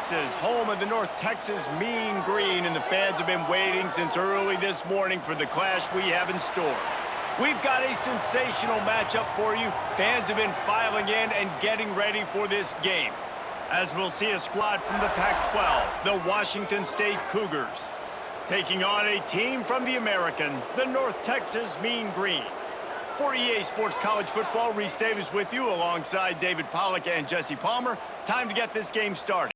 Texas, home of the North Texas Mean Green, and the fans have been waiting since early this morning for the clash we have in store. We've got a sensational matchup for you. Fans have been filing in and getting ready for this game, as we'll see a squad from the Pac-12, the Washington State Cougars, taking on a team from the American, the North Texas Mean Green. For EA Sports College Football, Reese Davis with you alongside David Pollack and Jesse Palmer. Time to get this game started.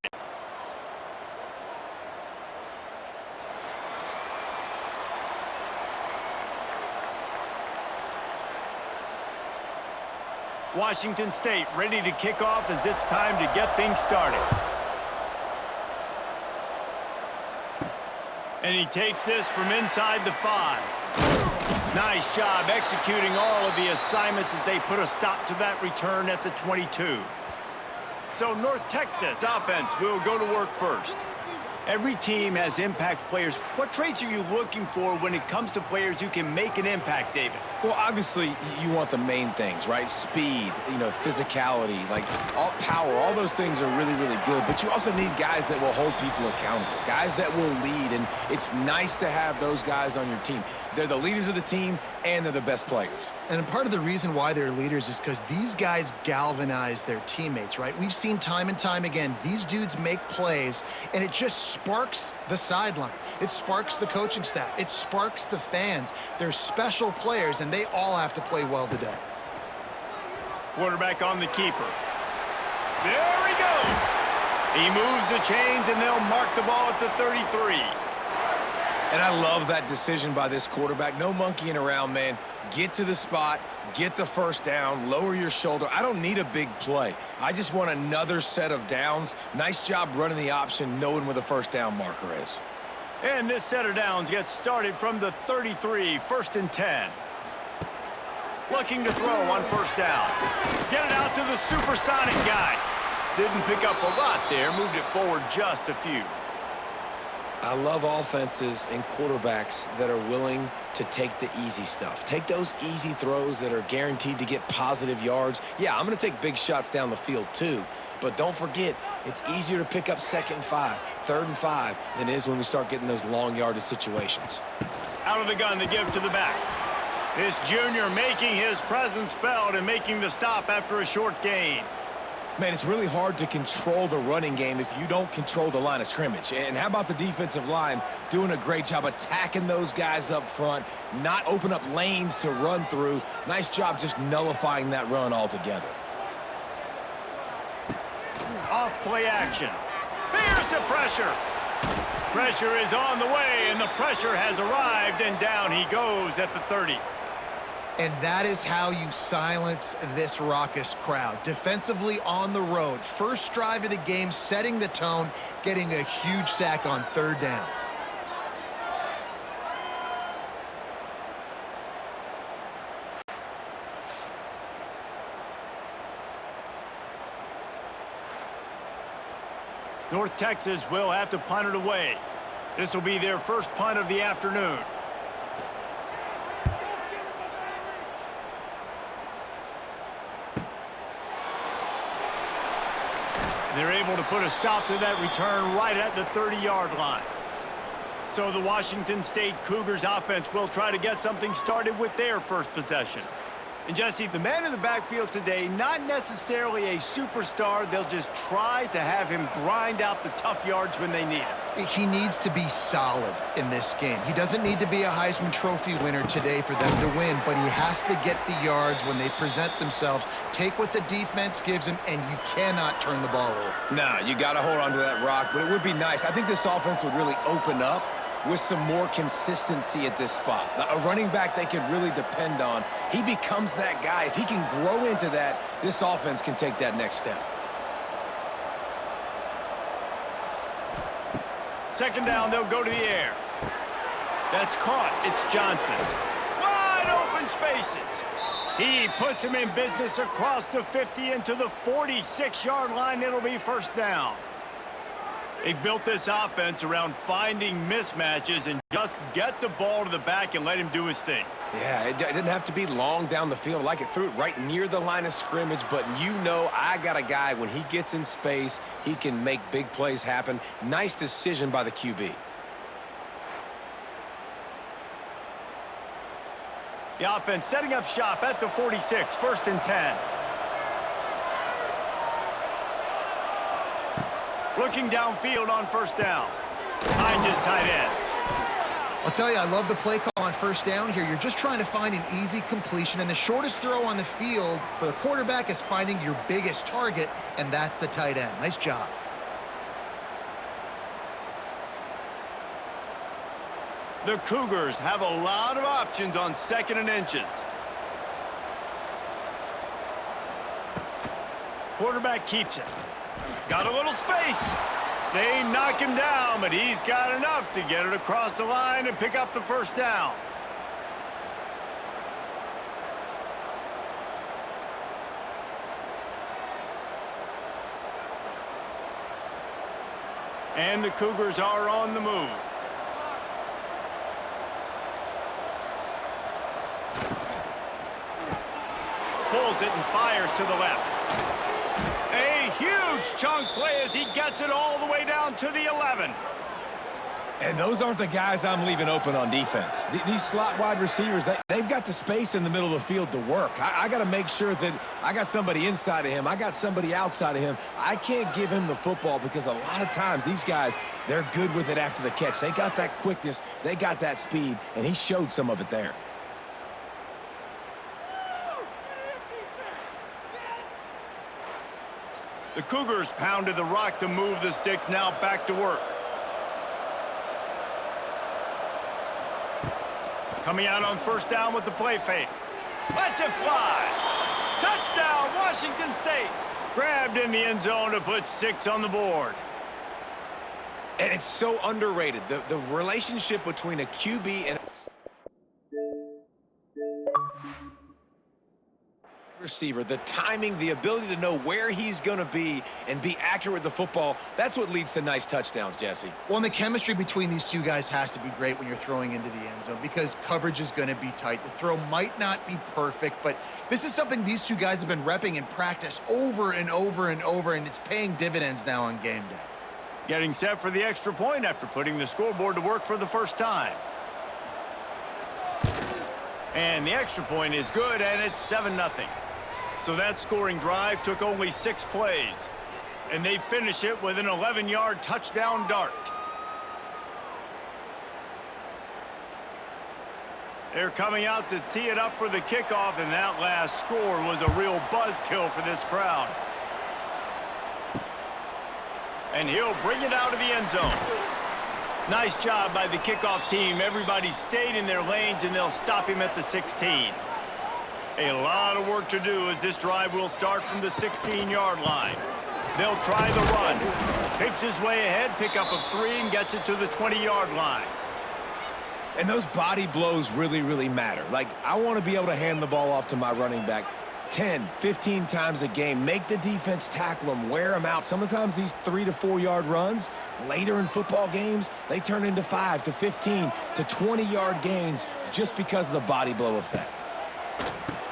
Washington State ready to kick off as it's time to get things started. And he takes this from inside the 5. Nice job executing all of the assignments as they put a stop to that return at the 22. So North Texas offense will go to work first. Every team has impact players. What traits are you looking for when it comes to players who can make an impact, David? Well, obviously, you want the main things, right? Speed, physicality, like all power, all those things are really, really good. But you also need guys that will hold people accountable, guys that will lead. And it's nice to have those guys on your team. They're the leaders of the team, and they're the best players. And part of the reason why they're leaders is because these guys galvanize their teammates, right? We've seen time and time again, these dudes make plays, and it just sparks the sideline. It sparks the coaching staff. It sparks the fans. They're special players, and they all have to play well today. Quarterback on the keeper. There he goes. He moves the chains, and they'll mark the ball at the 33. And I love that decision by this quarterback. No monkeying around, man. Get to the spot, get the first down, lower your shoulder. I don't need a big play. I just want another set of downs. Nice job running the option, knowing where the first down marker is. And this set of downs gets started from the 33, 1st and 10. Looking to throw on first down. Get it out to the supersonic guy. Didn't pick up a lot there, moved it forward just a few. I love offenses and quarterbacks that are willing to take the easy stuff. Take those easy throws that are guaranteed to get positive yards. Yeah, I'm going to take big shots down the field too, but don't forget, it's easier to pick up 2nd and 5, 3rd and 5 than it is when we start getting those long yardage situations. Out of the gun to give to the back. This junior making his presence felt and making the stop after a short gain. Man, it's really hard to control the running game if you don't control the line of scrimmage. And how about the defensive line doing a great job attacking those guys up front, not open up lanes to run through. Nice job just nullifying that run altogether. Off play action. Here's the pressure. Pressure is on the way, and the pressure has arrived, and down he goes at the 30. And that is how you silence this raucous crowd. Defensively on the road. First drive of the game, setting the tone, getting a huge sack on 3rd down. North Texas will have to punt it away. This will be their first punt of the afternoon. They're able to put a stop to that return right at the 30-yard line. So the Washington State Cougars offense will try to get something started with their first possession. And Jesse, the man in the backfield today, not necessarily a superstar. They'll just try to have him grind out the tough yards when they need him. He needs to be solid in this game. He doesn't need to be a Heisman Trophy winner today for them to win, but he has to get the yards when they present themselves. Take what the defense gives him, and you cannot turn the ball over. Nah, you got to hold on to that rock, but it would be nice. I think this offense would really open up with some more consistency at this spot. A running back they could really depend on. He becomes that guy. If he can grow into that, this offense can take that next step. 2nd down, they'll go to the air. That's caught. It's Johnson. Wide open spaces. He puts him in business across the 50 into the 46-yard line. It'll be 1st down. They've built this offense around finding mismatches and just get the ball to the back and let him do his thing. Yeah, it didn't have to be long down the field. Like it threw it right near the line of scrimmage, but you know I got a guy, when he gets in space, he can make big plays happen. Nice decision by the QB. The offense setting up shop at the 46, 1st and 10. Looking downfield on 1st down. Behind his tight end. I'll tell you, I love the play call on 1st down here. You're just trying to find an easy completion, and the shortest throw on the field for the quarterback is finding your biggest target, and that's the tight end. Nice job. The Cougars have a lot of options on 2nd and inches. Quarterback keeps it. Got a little space. They knock him down, but he's got enough to get it across the line and pick up the 1st down. And the Cougars are on the move. Pulls it and fires to the left. A huge chunk play as he gets it all the way down to the 11. And those aren't the guys I'm leaving open on defense. These slot wide receivers, they've got the space in the middle of the field to work. I got to make sure that I got somebody inside of him. I got somebody outside of him. I can't give him the football because a lot of times these guys, they're good with it after the catch. They got that quickness. They got that speed, and he showed some of it there. The Cougars pounded the rock to move the sticks, now back to work. Coming out on 1st down with the play fake. Lets it fly. Touchdown, Washington State. Grabbed in the end zone to put 6 on the board. And it's so underrated. The relationship between a QB and receiver, the timing, the ability to know where he's going to be and be accurate with the football, that's what leads to nice touchdowns, Jesse. Well, and the chemistry between these two guys has to be great when you're throwing into the end zone because coverage is going to be tight. The throw might not be perfect, but this is something these two guys have been repping in practice over and over and over, and it's paying dividends now on game day. Getting set for the extra point after putting the scoreboard to work for the 1st time. And the extra point is good, and it's 7-0. So that scoring drive took only 6 plays. And they finish it with an 11-yard touchdown dart. They're coming out to tee it up for the kickoff, and that last score was a real buzzkill for this crowd. And he'll bring it out of the end zone. Nice job by the kickoff team. Everybody stayed in their lanes, and they'll stop him at the 16. A lot of work to do as this drive will start from the 16-yard line. They'll try the run. Picks his way ahead, pickup of 3, and gets it to the 20-yard line. And those body blows really, really matter. Like, I want to be able to hand the ball off to my running back 10, 15 times a game. Make the defense tackle them, wear them out. Sometimes these 3 to 4 yard runs, later in football games, they turn into 5 to 15 to 20-yard gains just because of the body blow effect.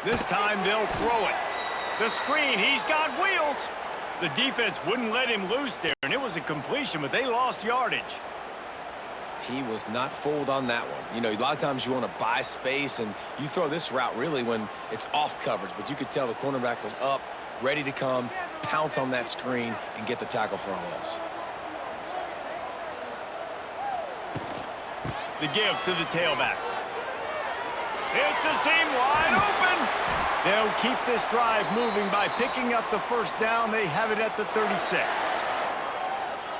This time they'll throw it. The screen, he's got wheels. The defense wouldn't let him loose there, and it was a completion, but they lost yardage. He was not fooled on that one. You know, a lot of times you want to buy space, and you throw this route really when it's off coverage, but you could tell the cornerback was up, ready to come, pounce on that screen, and get the tackle for a loss. The give to the tailback. It's a seam wide open. They'll keep this drive moving by picking up the 1st down. They have it at the 36.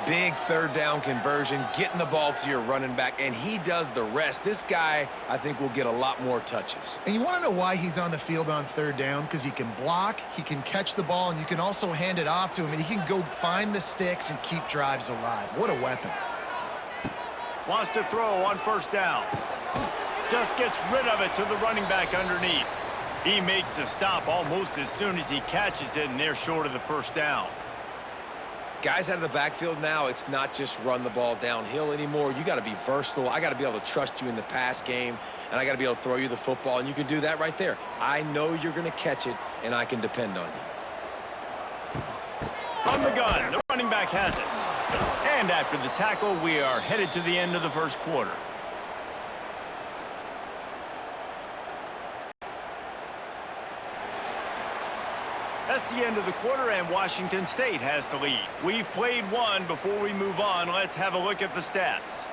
Big 3rd down conversion, getting the ball to your running back, and he does the rest. This guy, I think, will get a lot more touches. And you want to know why he's on the field on 3rd down? Because he can block, he can catch the ball, and you can also hand it off to him, and he can go find the sticks and keep drives alive. What a weapon. Wants to throw on 1st down. Just gets rid of it to the running back underneath. He makes the stop almost as soon as he catches it, and they're short of the 1st down. Guys out of the backfield now, it's not just run the ball downhill anymore. You got to be versatile. I got to be able to trust you in the pass game, and I got to be able to throw you the football, and you can do that right there. I know you're going to catch it, and I can depend on you. From the gun, the running back has it. And after the tackle, we are headed to the end of the first quarter. That's the end of the quarter, and Washington State has the lead. We've played one. Before we move on, let's have a look at the stats.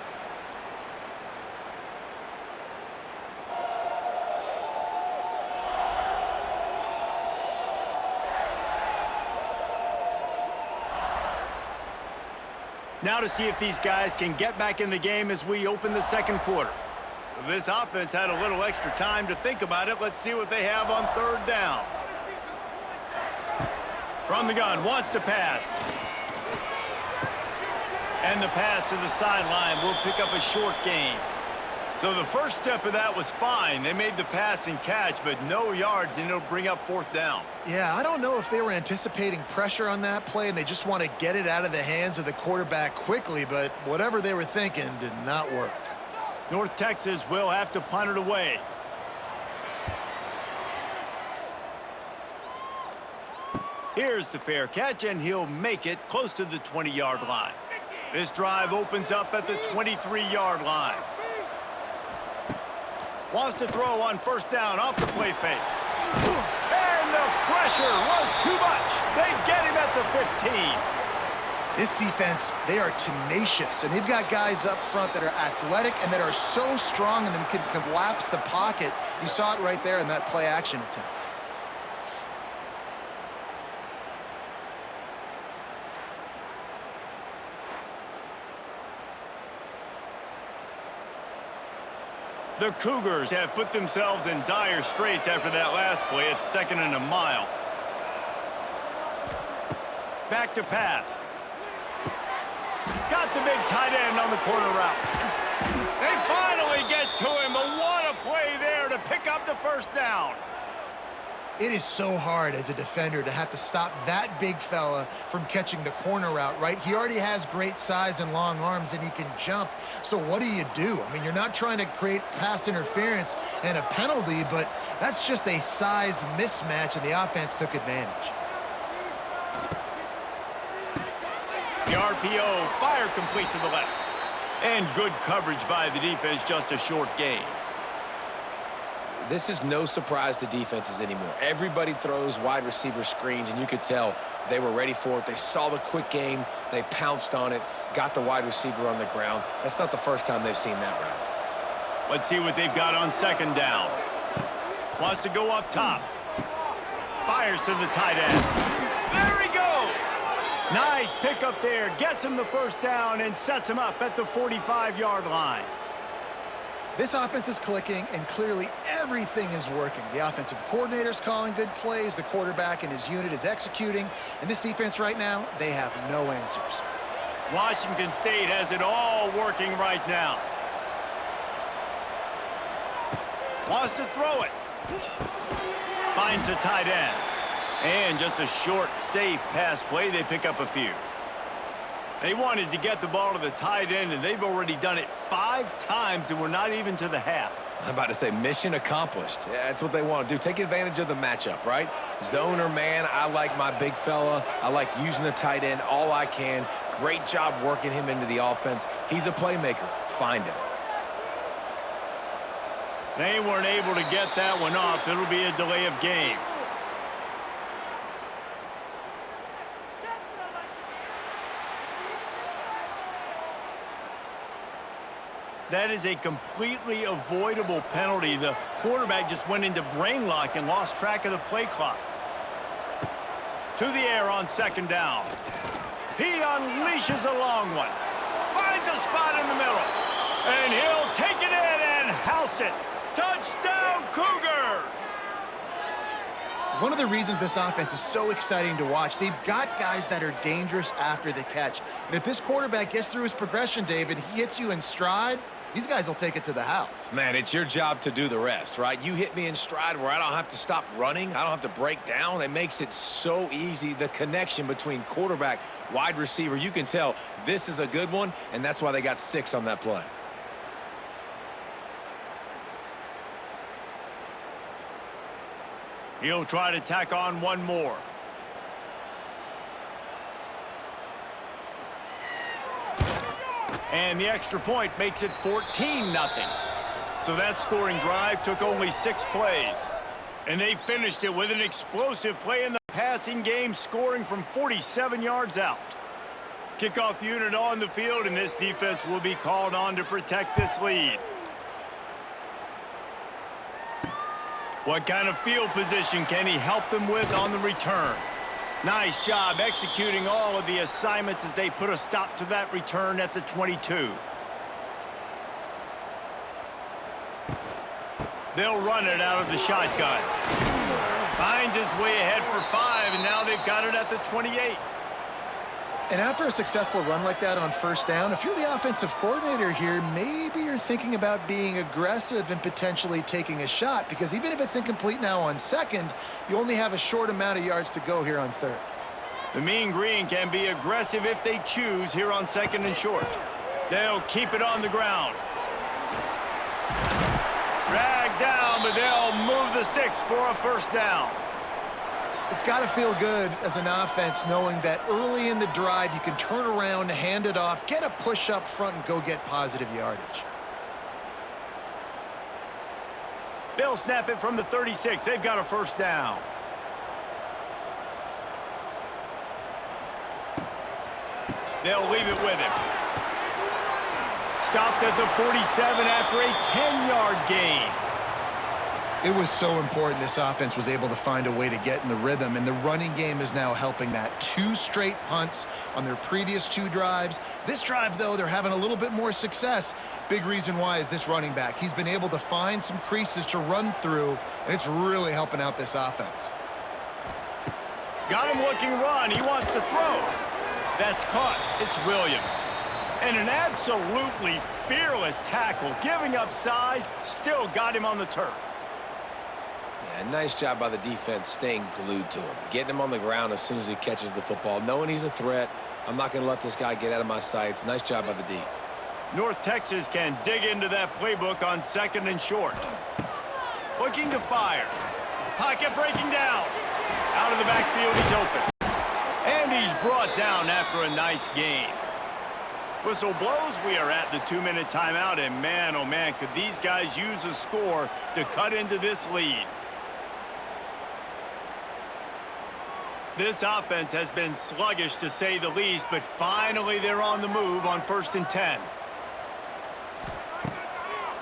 Now to see if these guys can get back in the game as we open the second quarter. This offense had a little extra time to think about it. Let's see what they have on third down. From the gun, wants to pass. And the pass to the sideline will pick up a short gain. So the first step of that was fine. They made the pass and catch, but no yards, and it'll bring up fourth down. Yeah, I don't know if they were anticipating pressure on that play and they just want to get it out of the hands of the quarterback quickly, but whatever they were thinking did not work. North Texas will have to punt it away. Here's the fair catch, and he'll make it close to the 20-yard line. This drive opens up at the 23-yard line. Wants to throw on first down off the play fake. And the pressure was too much. They get him at the 15. This defense, they are tenacious, and they've got guys up front that are athletic and that are so strong and can collapse the pocket. You saw it right there in that play action attempt. The Cougars have put themselves in dire straits after that last play. It's 2nd and a mile. Back to pass. Got the big tight end on the corner route. They finally get to him, but what a play there to pick up the first down. It is so hard as a defender to have to stop that big fella from catching the corner route, right? He already has great size and long arms, and he can jump. So what do? I mean, you're not trying to create pass interference and a penalty, but that's just a size mismatch, and the offense took advantage. The RPO, fire complete to the left. And good coverage by the defense, just a short gain. This is no surprise to defenses anymore. Everybody throws wide receiver screens, and you could tell they were ready for it. They saw the quick game. They pounced on it, got the wide receiver on the ground. That's not the first time they've seen that route. Let's see what they've got on second down. Wants to go up top. Fires to the tight end. There he goes. Nice pick up there. Gets him the first down and sets him up at the 45-yard line. This offense is clicking, and clearly everything is working. The offensive coordinator's calling good plays. The quarterback and his unit is executing. And this defense right now, they have no answers. Washington State has it all working right now. Wants to throw it. Finds the tight end. And just a short, safe pass play. They pick up a few. They wanted to get the ball to the tight end, and they've already done it 5 times, and we're not even to the half. I'm about to say mission accomplished. Yeah, that's what they want to do. Take advantage of the matchup, right? Zone or man, I like my big fella. I like using the tight end all I can. Great job working him into the offense. He's a playmaker. Find him. They weren't able to get that one off. It'll be a delay of game. That is a completely avoidable penalty. The quarterback just went into brain lock and lost track of the play clock. To the air on second down. He unleashes a long one. Finds a spot in the middle. And he'll take it in and house it. Touchdown, Cougars! One of the reasons this offense is so exciting to watch, they've got guys that are dangerous after the catch. And if this quarterback gets through his progression, David, he hits you in stride, these guys will take it to the house. Man, it's your job to do the rest, right? You hit me in stride where I don't have to stop running. I don't have to break down. It makes it so easy. The connection between quarterback, wide receiver, you can tell this is a good one, and that's why they got 6 on that play. He'll try to tack on one more. And the extra point makes it 14-0. So that scoring drive took only 6 plays. And they finished it with an explosive play in the passing game, scoring from 47 yards out. Kickoff unit on the field, and this defense will be called on to protect this lead. What kind of field position can he help them with on the return? Nice job executing all of the assignments as they put a stop to that return at the 22. They'll run it out of the shotgun. Finds his way ahead for 5, and now they've got it at the 28. And after a successful run like that on first down, if you're the offensive coordinator here, maybe you're thinking about being aggressive and potentially taking a shot, because even if it's incomplete now on second, you only have a short amount of yards to go here on third. The Mean Green can be aggressive if they choose here on second and short. They'll keep it on the ground. Dragged down, but they'll move the sticks for a first down. It's got to feel good as an offense knowing that early in the drive you can turn around, hand it off, get a push up front, and go get positive yardage. They'll snap it from the 36. They've got a first down. They'll leave it with him. Stopped at the 47 after a 10-yard gain. It was so important this offense was able to find a way to get in the rhythm, and the running game is now helping that. 2 straight punts on their previous 2 drives. This drive, though, they're having a little bit more success. Big reason why is this running back. He's been able to find some creases to run through, and it's really helping out this offense. Got him looking run. He wants to throw. That's caught. It's Williams. And an absolutely fearless tackle. Giving up size, still got him on the turf. Yeah, nice job by the defense staying glued to him. Getting him on the ground as soon as he catches the football. Knowing he's a threat, I'm not going to let this guy get out of my sights. Nice job by the D. North Texas can dig into that playbook on second and short. Looking to fire. Pocket breaking down. Out of the backfield, he's open. And he's brought down after a nice gain. Whistle blows, we are at the 2-minute timeout, and man, oh man, could these guys use a score to cut into this lead. This offense has been sluggish to say the least, but finally they're on the move on 1st and 10.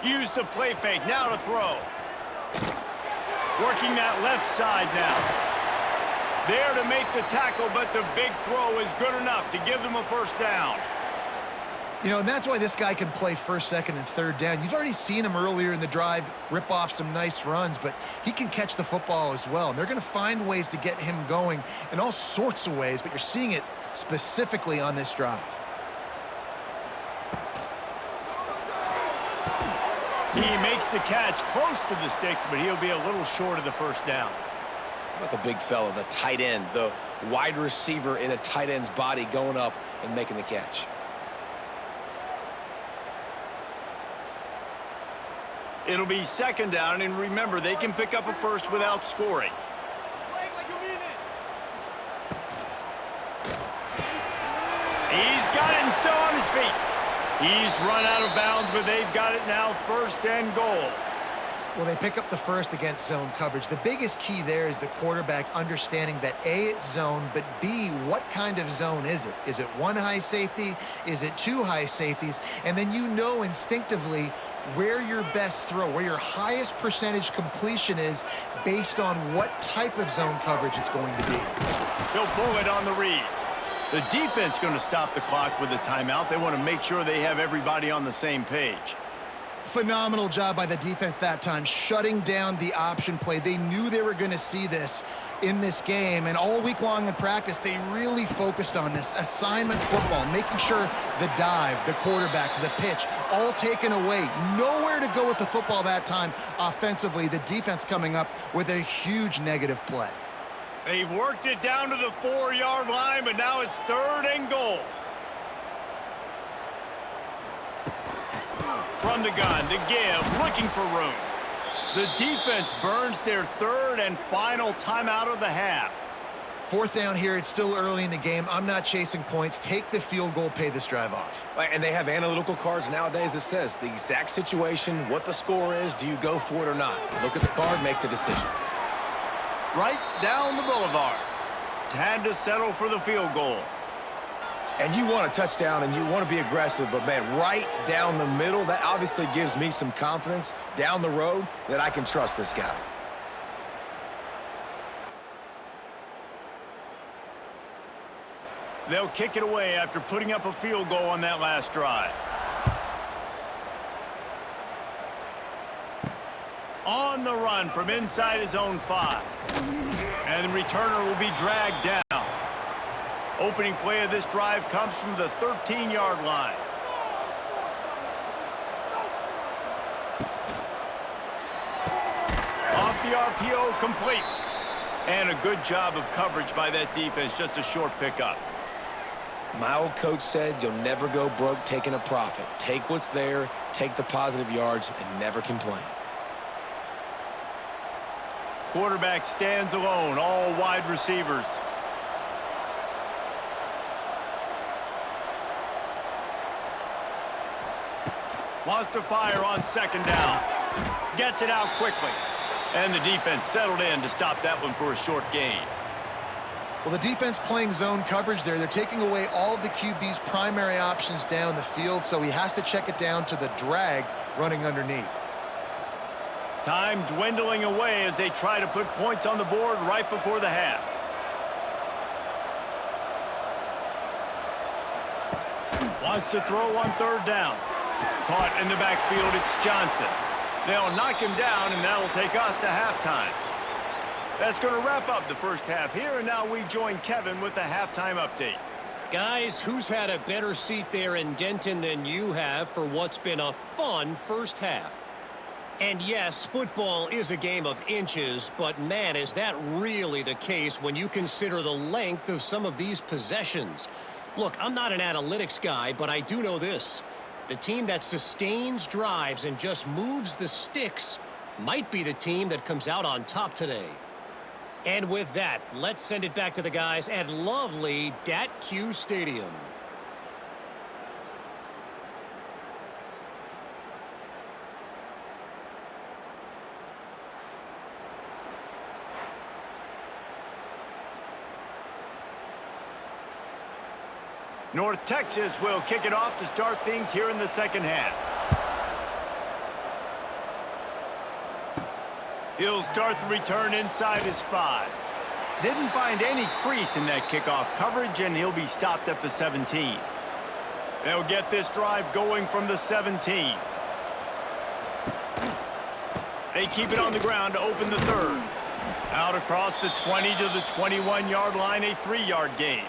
Use the play fake, now to throw. Working that left side now. There to make the tackle, but the big throw is good enough to give them a first down. You know, and that's why this guy can play first, second, and third down. You've already seen him earlier in the drive rip off some nice runs, but he can catch the football as well. And they're going to find ways to get him going in all sorts of ways, but you're seeing it specifically on this drive. He makes the catch close to the sticks, but he'll be a little short of the first down. How about the big fella, the tight end, the wide receiver in a tight end's body going up and making the catch? It'll be second down, and remember, they can pick up a first without scoring. He's got it and still on his feet. He's run out of bounds, but they've got it now, 1st and goal. Well, they pick up the first against zone coverage. The biggest key there is the quarterback understanding that A, it's zone, but B, what kind of zone is it? Is it 1 high safety? Is it 2 high safeties? And then you know instinctively where your best throw, where your highest percentage completion is based on what type of zone coverage it's going to be. He'll pull it on the read. The defense going to stop the clock with a timeout. They want to make sure they have everybody on the same page. Phenomenal job by the defense that time, shutting down the option play. They knew they were going to see this in this game, and all week long in practice, they really focused on this assignment football, making sure the dive, the quarterback, the pitch, all taken away. Nowhere to go with the football that time offensively. The defense coming up with a huge negative play. They've worked it down to the 4-yard line, but now it's 3rd and goal. From the gun, to give, looking for room. The defense burns their 3rd and final timeout of the half. 4th down here. It's still early in the game. I'm not chasing points. Take the field goal, pay this drive off. And they have analytical cards nowadays that says the exact situation, what the score is, do you go for it or not? Look at the card, make the decision. Right down the boulevard. Had to settle for the field goal. And you want a touchdown and you want to be aggressive, but man, right down the middle, that obviously gives me some confidence down the road that I can trust this guy. They'll kick it away after putting up a field goal on that last drive. On the run from inside his own 5. And the returner will be dragged down. Opening play of this drive comes from the 13-yard line. Off the RPO, complete. And a good job of coverage by that defense, just a short pickup. My old coach said you'll never go broke taking a profit. Take what's there, take the positive yards, and never complain. Quarterback stands alone, all wide receivers. Wants to fire on 2nd down. Gets it out quickly. And the defense settled in to stop that one for a short gain. Well, the defense playing zone coverage there. They're taking away all of the QB's primary options down the field, so he has to check it down to the drag running underneath. Time dwindling away as they try to put points on the board right before the half. Wants to throw on 3rd down. Caught in the backfield, it's Johnson. They'll knock him down, and that'll take us to halftime. That's going to wrap up the first half here, and now we join Kevin with the halftime update. Guys, who's had a better seat there in Denton than you have for what's been a fun first half? And yes, football is a game of inches, but man, is that really the case when you consider the length of some of these possessions. Look, I'm not an analytics guy, but I do know this. The team that sustains drives and just moves the sticks might be the team that comes out on top today. And with that, let's send it back to the guys at lovely Dat-Q Stadium. North Texas will kick it off to start things here in the second half. He'll start the return inside his 5. Didn't find any crease in that kickoff coverage, and he'll be stopped at the 17. They'll get this drive going from the 17. They keep it on the ground to open the 3rd. Out across the 20 to the 21-yard line, a 3-yard gain.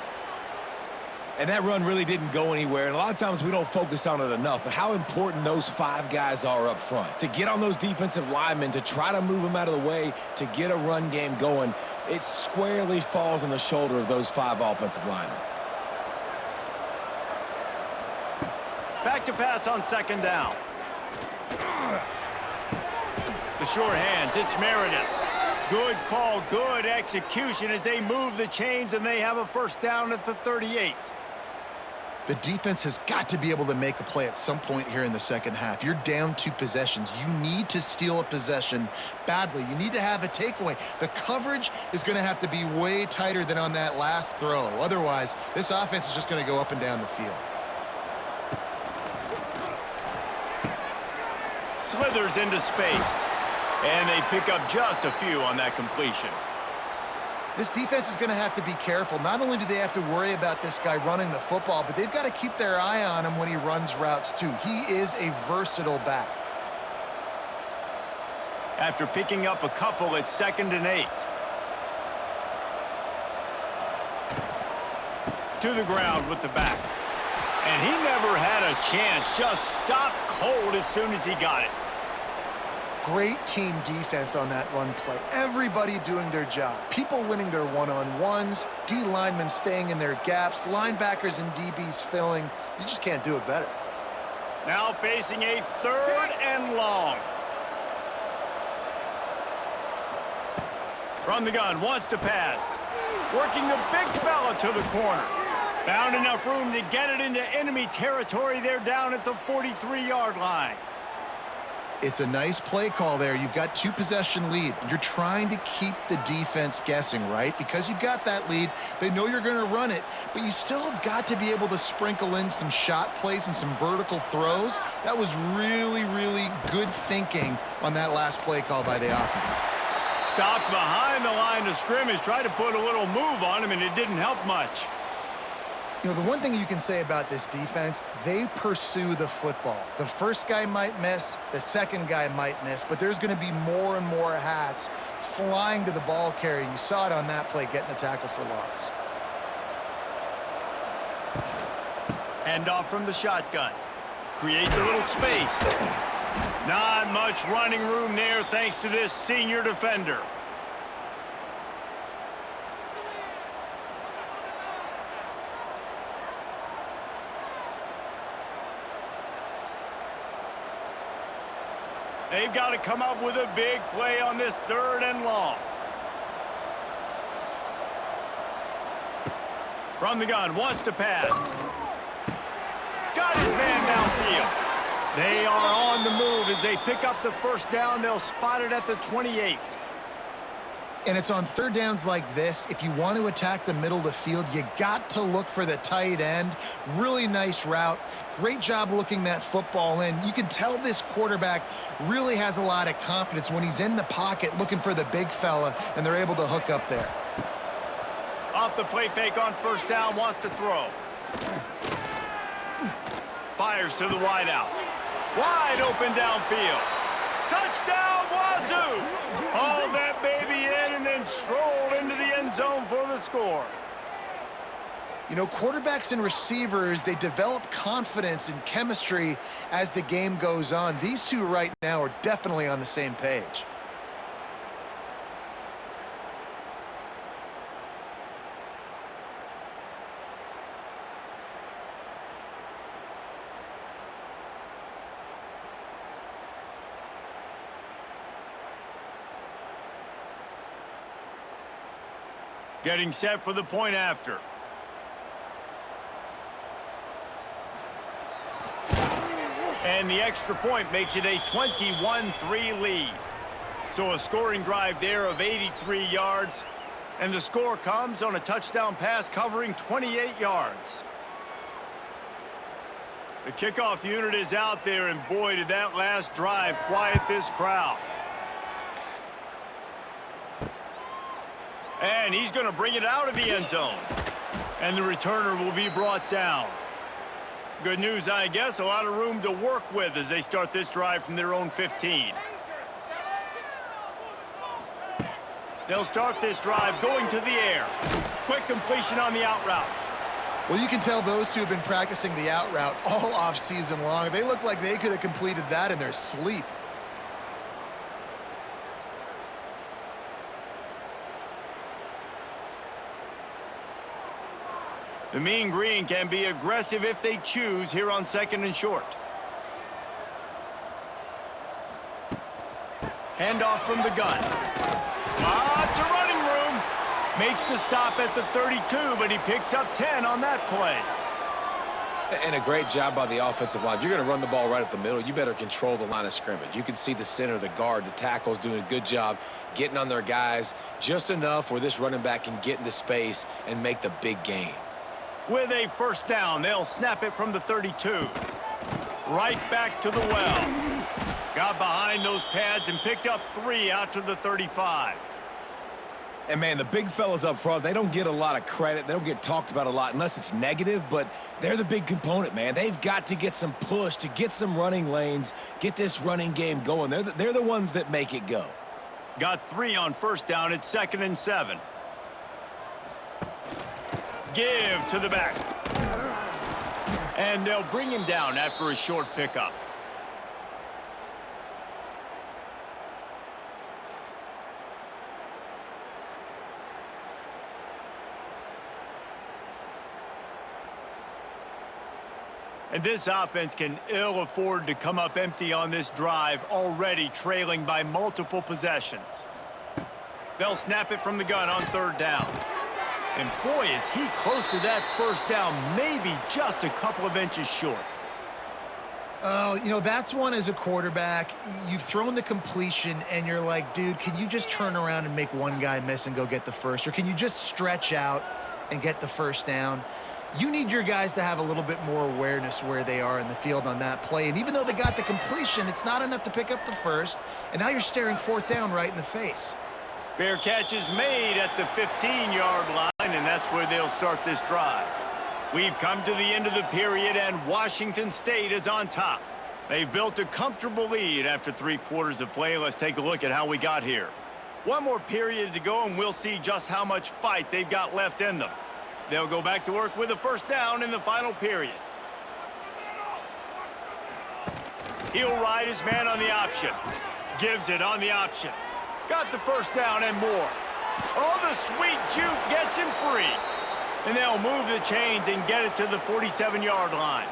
And that run really didn't go anywhere, and a lot of times we don't focus on it enough, but how important those 5 guys are up front. To get on those defensive linemen, to try to move them out of the way, to get a run game going, it squarely falls on the shoulder of those 5 offensive linemen. Back to pass on 2nd down. The short hands, it's Meredith. Good call, good execution as they move the chains, and they have a 1st down at the 38. The defense has got to be able to make a play at some point here in the second half. You're down 2 possessions. You need to steal a possession badly. You need to have a takeaway. The coverage is going to have to be way tighter than on that last throw. Otherwise, this offense is just going to go up and down the field. Slithers into space. And they pick up just a few on that completion. This defense is going to have to be careful. Not only do they have to worry about this guy running the football, but they've got to keep their eye on him when he runs routes too. He is a versatile back. after picking up a couple at 2nd and 8. To the ground with the back. And he never had a chance. Just stopped cold as soon as he got it. Great team defense on that run play. Everybody doing their job. People winning their one-on-ones, D linemen staying in their gaps, linebackers and DBs filling. You just can't do it better. Now facing a 3rd and long. From the gun, wants to pass. Working the big fella to the corner. Found enough room to get it into enemy territory. They're down at the 43-yard line. It's a nice play call there. You've got 2-possession lead. You're trying to keep the defense guessing, right? Because you've got that lead. They know you're going to run it, but you still have got to be able to sprinkle in some shot plays and some vertical throws. That was really, really good thinking on that last play call by the offense. Stopped behind the line of scrimmage, tried to put a little move on him, and it didn't help much. You know, the one thing you can say about this defense, they pursue the football. The first guy might miss, the second guy might miss, but there's going to be more and more hats flying to the ball carrier. You saw it on that play, getting a tackle for loss. Hand off from the shotgun. Creates a little space. Not much running room there thanks to this senior defender. They've got to come up with a big play on this 3rd and long. From the gun, wants to pass. Got his man downfield. They are on the move as they pick up the 1st down. They'll spot it at the 28. And it's on 3rd downs like this. If you want to attack the middle of the field, you got to look for the tight end. Really nice route. Great job looking that football in. You can tell this quarterback really has a lot of confidence when he's in the pocket looking for the big fella, and they're able to hook up there. Off the play fake on 1st down, wants to throw. Fires to the wideout. Wide open downfield. Touchdown, Wazoo! Hauled that baby in and then strolled into the end zone for the score. You know, quarterbacks and receivers, they develop confidence and chemistry as the game goes on. These two right now are definitely on the same page. Getting set for the point after. And the extra point makes it a 21-3 lead. So a scoring drive there of 83 yards. And the score comes on a touchdown pass covering 28 yards. The kickoff unit is out there, and boy, did that last drive quiet this crowd. And he's going to bring it out of the end zone. And the returner will be brought down. Good news, I guess, a lot of room to work with as they start this drive from their own 15. They'll start this drive going to the air. Quick completion on the out route. Well, you can tell those two have been practicing the out route all off season long. They look like they could have completed that in their sleep. The Mean Green can be aggressive if they choose here on 2nd and short. Handoff from the gun. Lots of running room. Makes the stop at the 32, but he picks up 10 on that play. And a great job by the offensive line. If you're going to run the ball right at the middle, you better control the line of scrimmage. You can see the center, the guard, the tackles doing a good job getting on their guys just enough where this running back can get into space and make the big gain. With a 1st down, they'll snap it from the 32. Right back to the well. Got behind those pads and picked up 3 out to the 35. And, man, the big fellas up front, they don't get a lot of credit. They don't get talked about a lot unless it's negative, but they're the big component, man. They've got to get some push, to get some running lanes, get this running game going. They're the ones that make it go. Got 3 on first down. It's 2nd and 7. Give to the back. And they'll bring him down after a short pickup. And this offense can ill afford to come up empty on this drive, already trailing by multiple possessions. They'll snap it from the gun on 3rd down. And boy, is he close to that first down, maybe just a couple of inches short. Oh, you know, that's one as a quarterback. You've thrown the completion, and you're like, dude, can you just turn around and make one guy miss and go get the first? Or can you just stretch out and get the first down? You need your guys to have a little bit more awareness where they are in the field on that play. And even though they got the completion, it's not enough to pick up the first. And now you're staring 4th down right in the face. Fair catch is made at the 15-yard line, and that's where they'll start this drive. We've come to the end of the period, and Washington State is on top. They've built a comfortable lead after 3 quarters of play. Let's take a look at how we got here. One more period to go, and we'll see just how much fight they've got left in them. They'll go back to work with a first down in the final period. He'll ride his man on the option. Gives it on the option. Got the first down and more. Oh, the sweet juke gets him free. And they'll move the chains and get it to the 47-yard line.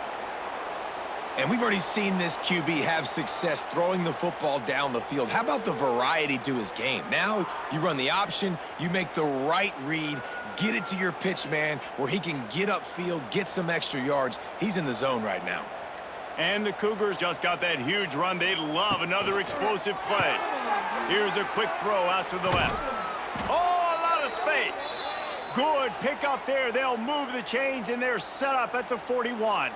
And we've already seen this QB have success throwing the football down the field. How about the variety to his game? Now you run the option, you make the right read, get it to your pitch man where he can get upfield, get some extra yards. He's in the zone right now. And the Cougars just got that huge run. They'd love another explosive play. Here's a quick throw out to the left. Oh, a lot of space. Good pick up there. They'll move the chains, and they're set up at the 41.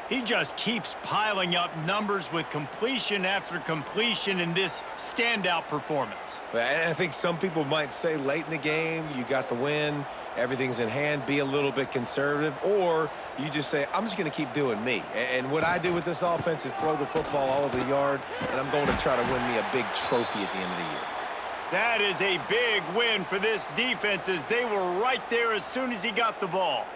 He just keeps piling up numbers with completion after completion in this standout performance. And I think some people might say late in the game, you got the win, everything's in hand, be a little bit conservative, or you just say, I'm just going to keep doing me. And what I do with this offense is throw the football all over the yard, and I'm going to try to win me a big trophy at the end of the year. That is a big win for this defense, as they were right there as soon as he got the ball.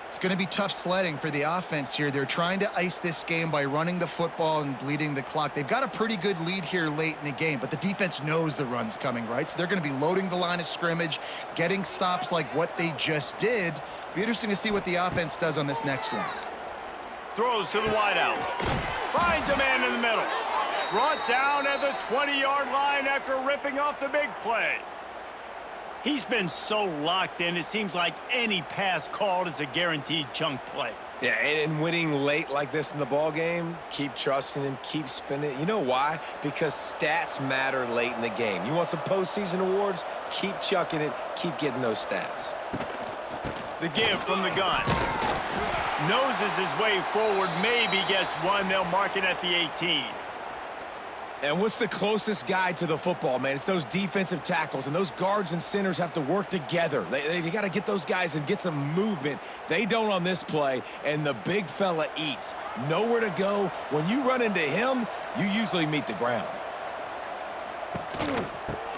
It's going to be tough sledding for the offense here. They're trying to ice this game by running the football and bleeding the clock. They've got a pretty good lead here late in the game, but the defense knows the run's coming, right? So they're going to be loading the line of scrimmage, getting stops like what they just did. Be interesting to see what the offense does on this next one. Throws to the wideout. Finds a man in the middle. Brought down at the 20-yard line after ripping off the big play. He's been so locked in, it seems like any pass called is a guaranteed chunk play. Yeah, and winning late like this in the ball game, keep trusting him, keep spinning. You know why? Because stats matter late in the game. You want some postseason awards? Keep chucking it, keep getting those stats. The give from the gun. Noses his way forward, maybe gets one. They'll mark it at the 18. And what's the closest guy to the football, man? It's those defensive tackles, and those guards and centers have to work together. They got to get those guys and get some movement. They don't on this play, and the big fella eats. Nowhere to go. When you run into him, you usually meet the ground.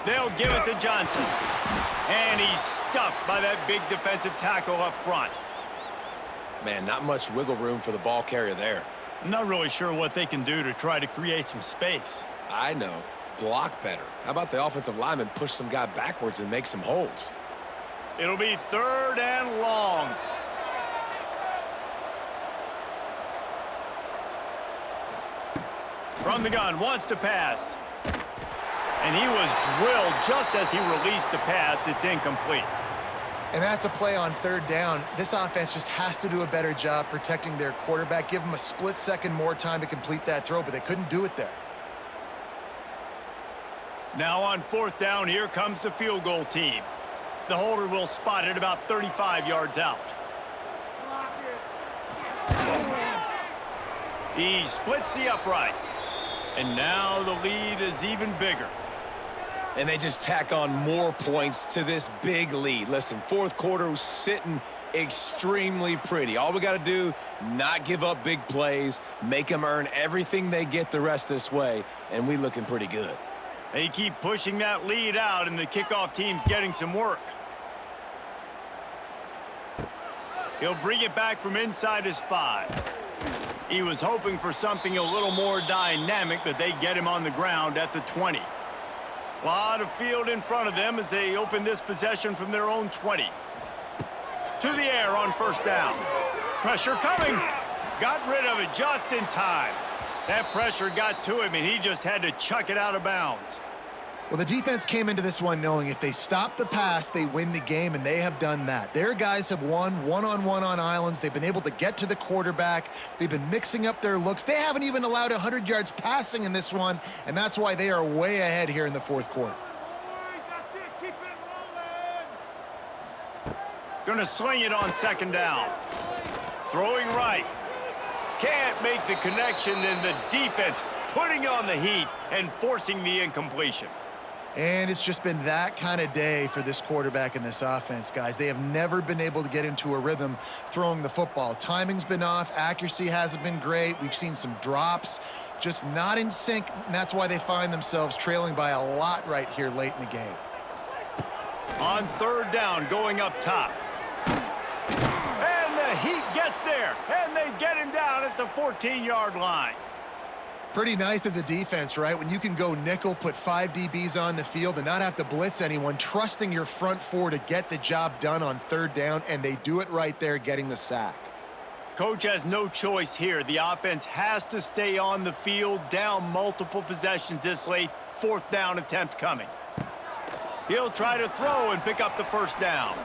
They'll give it to Johnson. And he's stuffed by that big defensive tackle up front. Man, not much wiggle room for the ball carrier there. I'm not really sure what they can do to try to create some space. I know. Block better. How about the offensive lineman push some guy backwards and make some holes? It'll be 3rd and long. From the gun, wants to pass. And he was drilled just as he released the pass. It's incomplete. And that's a play on 3rd down. This offense just has to do a better job protecting their quarterback. Give them a split second more time to complete that throw, but they couldn't do it there. Now on 4th down, here comes the field goal team. The holder will spot it about 35 yards out. He splits the uprights. And now the lead is even bigger. And they just tack on more points to this big lead. Listen, fourth quarter was sitting extremely pretty. All we got to do, not give up big plays, make them earn everything they get the rest this way, and we looking pretty good. They keep pushing that lead out, and the kickoff team's getting some work. He'll bring it back from inside his 5. He was hoping for something a little more dynamic, but they get him on the ground at the 20. A lot of field in front of them as they open this possession from their own 20. To the air on first down. Pressure coming. Got rid of it just in time. That pressure got to him, and he just had to chuck it out of bounds. Well, the defense came into this one knowing if they stop the pass, they win the game, and they have done that. Their guys have won one-on-one on islands. They've been able to get to the quarterback. They've been mixing up their looks. They haven't even allowed 100 yards passing in this one, and that's why they are way ahead here in the fourth quarter. Gonna sling it on second down. Throwing right. Can't make the connection, and the defense putting on the heat and forcing the incompletion. And it's just been that kind of day for this quarterback and this offense, guys. They have never been able to get into a rhythm throwing the football. Timing's been off. Accuracy hasn't been great. We've seen some drops, just not in sync, and that's why they find themselves trailing by a lot right here late in the game. On third down, going up top. And the heat gets there, and they get him down at the 14-yard line. Pretty nice as a defense, right? When you can go nickel, put 5 DBs on the field and not have to blitz anyone, trusting your front 4 to get the job done on third down, and they do it right there, getting the sack. Coach has no choice here. The offense has to stay on the field, down multiple possessions this late. Fourth down attempt coming. He'll try to throw and pick up the first down.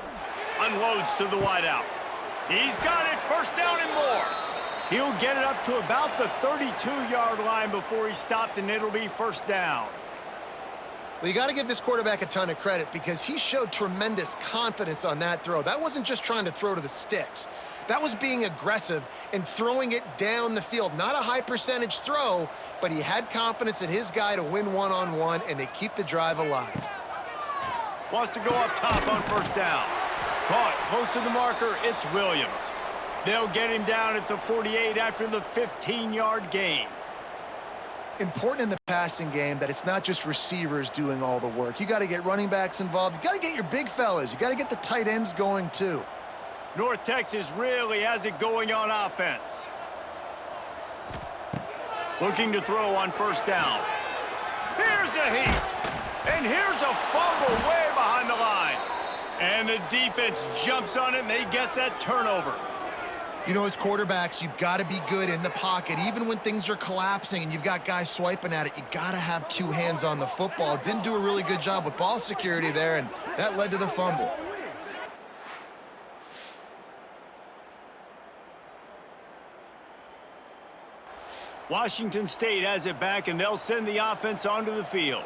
Unloads to the wideout. He's got it, first down and more. He'll get it up to about the 32-yard line before he stopped, and it'll be first down. Well, you got to give this quarterback a ton of credit because he showed tremendous confidence on that throw. That wasn't just trying to throw to the sticks. That was being aggressive and throwing it down the field. Not a high percentage throw, but he had confidence in his guy to win one-on-one, and they keep the drive alive. Wants to go up top on first down. Caught close to the marker, it's Williams. They'll get him down at the 48 after the 15-yard gain. Important in the passing game that it's not just receivers doing all the work. You got to get running backs involved. You got to get your big fellas. You got to get the tight ends going too. North Texas really has it going on offense. Looking to throw on first down. Here's a heat. And here's a fumble way behind the line. And the defense jumps on it, and they get that turnover. You know, as quarterbacks, you've got to be good in the pocket. Even when things are collapsing and you've got guys swiping at it, you got to have 2 hands on the football. Didn't do a really good job with ball security there, and that led to the fumble. Washington State has it back, and they'll send the offense onto the field.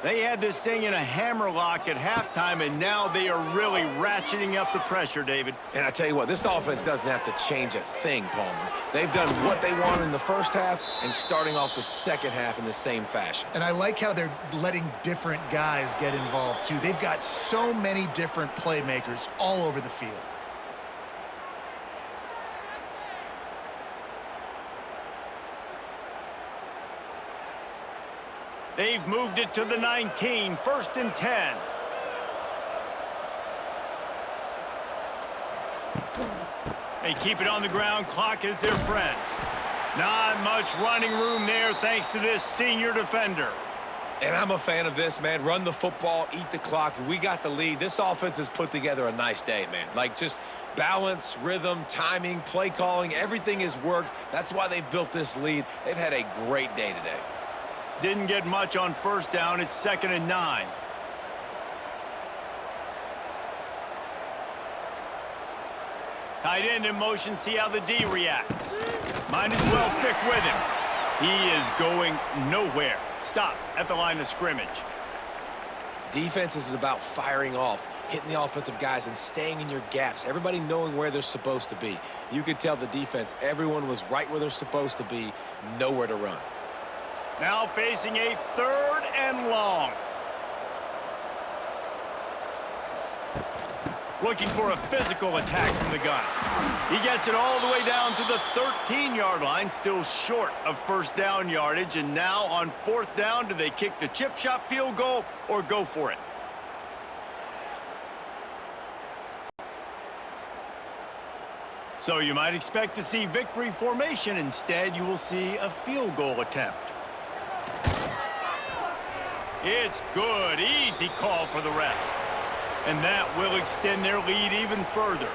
They had this thing in a hammerlock at halftime, and now they are really ratcheting up the pressure, David. And I tell you what, this offense doesn't have to change a thing, Palmer. They've done what they want in the first half and starting off the second half in the same fashion. And I like how they're letting different guys get involved, too. They've got so many different playmakers all over the field. They've moved it to the 19, first and 10. They keep it on the ground. Clock is their friend. Not much running room there thanks to this senior defender. And I'm a fan of this, man. Run the football, eat the clock. We got the lead. This offense has put together a nice day, man. Like, just balance, rhythm, timing, play calling, everything has worked. That's why they've built this lead. They've had a great day today. Didn't get much on first down. It's 2nd and 9. Tight end in motion. See how the D reacts. Might as well stick with him. He is going nowhere. Stop at the line of scrimmage. Defense is about firing off, hitting the offensive guys, and staying in your gaps. Everybody knowing where they're supposed to be. You could tell the defense, everyone was right where they're supposed to be, nowhere to run. Now facing a 3rd and long. looking for a physical attack from the gun. He gets it all the way down to the 13-yard line, still short of first down yardage. And now on fourth down, do they kick the chip shot field goal or go for it? So you might expect to see victory formation. Instead, you will see a field goal attempt. It's good. Easy call for the refs. And that will extend their lead even further.